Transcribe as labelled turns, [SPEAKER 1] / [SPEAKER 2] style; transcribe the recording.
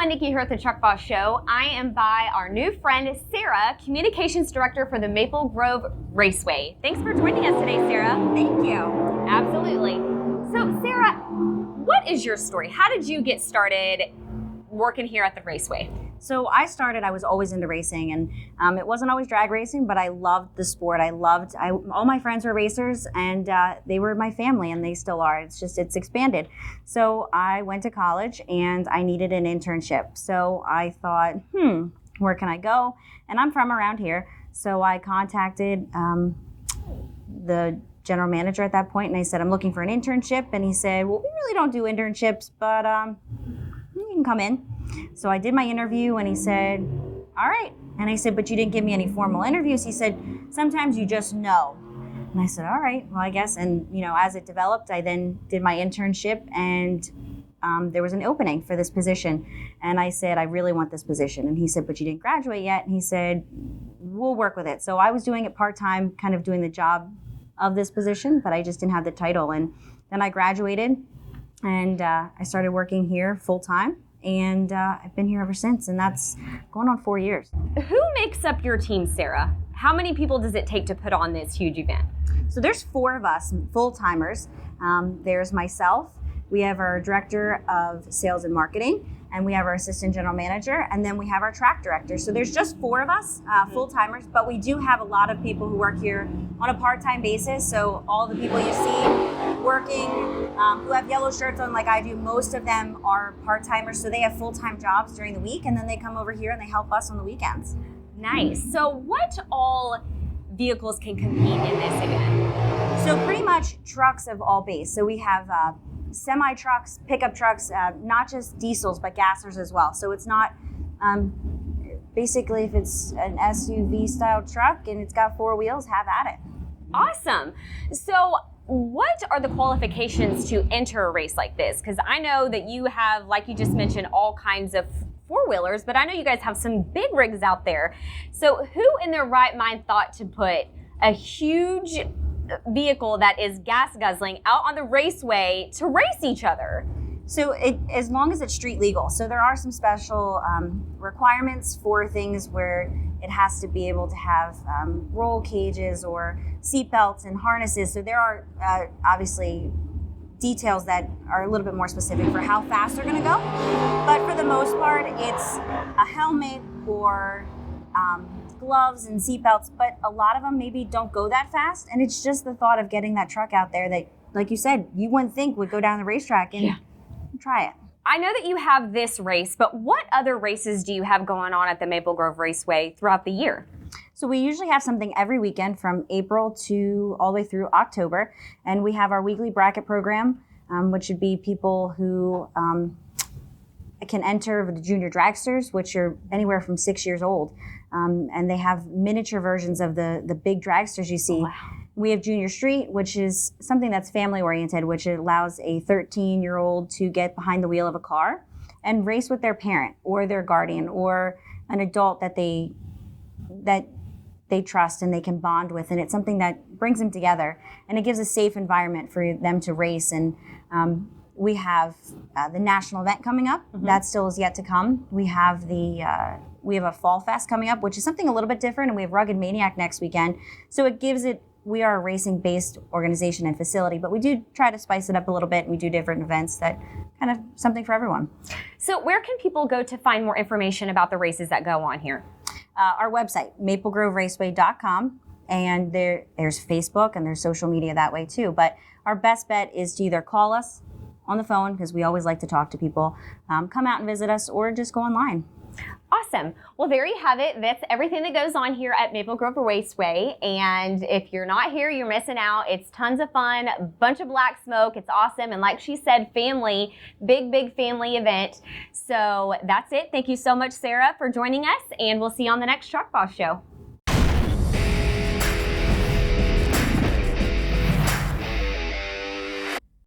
[SPEAKER 1] everyone, Nikki here at the Truck Boss Show. I am by our new friend, Sarah, Communications Director for the Maple Grove Raceway. Thanks for joining us today, Sarah.
[SPEAKER 2] Thank you.
[SPEAKER 1] Absolutely. So, Sarah, what is your story? How did you get started working here at the Raceway?
[SPEAKER 2] So I was always into racing, and it wasn't always drag racing, but I loved the sport. All my friends were racers, and they were my family, and they still are. It's expanded. So I went to college, and I needed an internship. So I thought, where can I go? And I'm from around here. So I contacted the general manager at that point, and I said, I'm looking for an internship. And he said, well, we really don't do internships, but you can come in. So I did my interview, and he said, all right. And I said, but you didn't give me any formal interviews. He said, sometimes you just know. And I said, all right, well, I guess. And, as it developed, I then did my internship, and there was an opening for this position. And I said, I really want this position. And he said, but you didn't graduate yet. And he said, we'll work with it. So I was doing it part-time, kind of doing the job of this position, but I just didn't have the title. And then I graduated, and I started working here full-time. And I've been here ever since, and that's going on 4 years.
[SPEAKER 1] Who makes up your team, Sarah? How many people does it take to put on this huge event?
[SPEAKER 2] So there's 4 of us, full-timers. There's myself. We have our director of sales and marketing, and we have our assistant general manager, and then we have our track director. So there's just 4 of us, full-timers, but we do have a lot of people who work here on a part-time basis. So all the people you see working, who have yellow shirts on like I do, most of them are part-timers. So they have full-time jobs during the week, and then they come over here and they help us on the weekends.
[SPEAKER 1] Nice. So what all vehicles can compete in this event?
[SPEAKER 2] So pretty much trucks of all base. So we have semi-trucks, pickup trucks, not just diesels, but gassers as well. So it's not, basically if it's an SUV style truck and it's got 4 wheels, have at it.
[SPEAKER 1] Awesome. So what are the qualifications to enter a race like this? Because I know that you have, like you just mentioned, all kinds of 4-wheelers, but I know you guys have some big rigs out there. So who in their right mind thought to put a huge vehicle that is gas guzzling out on the raceway to race each other?
[SPEAKER 2] So as long as it's street legal. So there are some special requirements for things where it has to be able to have roll cages or seat belts and harnesses. So there are obviously details that are a little bit more specific for how fast they're going to go. But for the most part, it's a helmet or gloves and seatbelts, but a lot of them maybe don't go that fast. And it's just the thought of getting that truck out there that, like you said, you wouldn't think would go down the racetrack and try it.
[SPEAKER 1] I know that you have this race, but what other races do you have going on at the Maple Grove Raceway throughout the year?
[SPEAKER 2] So we usually have something every weekend from April to all the way through October. And we have our weekly bracket program, which would be people who can enter the junior dragsters, which are anywhere from 6 years old. And they have miniature versions of the big dragsters you see. Oh, wow. We have Junior Street, which is something that's family-oriented, which allows a 13-year-old to get behind the wheel of a car and race with their parent or their guardian or an adult that they trust and they can bond with. And it's something that brings them together. And it gives a safe environment for them to race. And we have the national event coming up. Mm-hmm. That still is yet to come. We have we have a Fall Fest coming up, which is something a little bit different, and we have Rugged Maniac next weekend. So it gives it, we are a racing-based organization and facility, but we do try to spice it up a little bit, and we do different events that kind of something for everyone.
[SPEAKER 1] So where can people go to find more information about the races that go on here?
[SPEAKER 2] Our website, maplegroveraceway.com, and there's Facebook and there's social media that way too. But our best bet is to either call us on the phone, because we always like to talk to people, come out and visit us, or just go online.
[SPEAKER 1] Awesome. Well, there you have it. That's everything that goes on here at Maple Grove Raceway. And if you're not here, you're missing out. It's tons of fun, a bunch of black smoke. It's awesome. And like she said, family, big family event. So that's it. Thank you so much, Sarah, for joining us. And we'll see you on the next Truck Boss Show.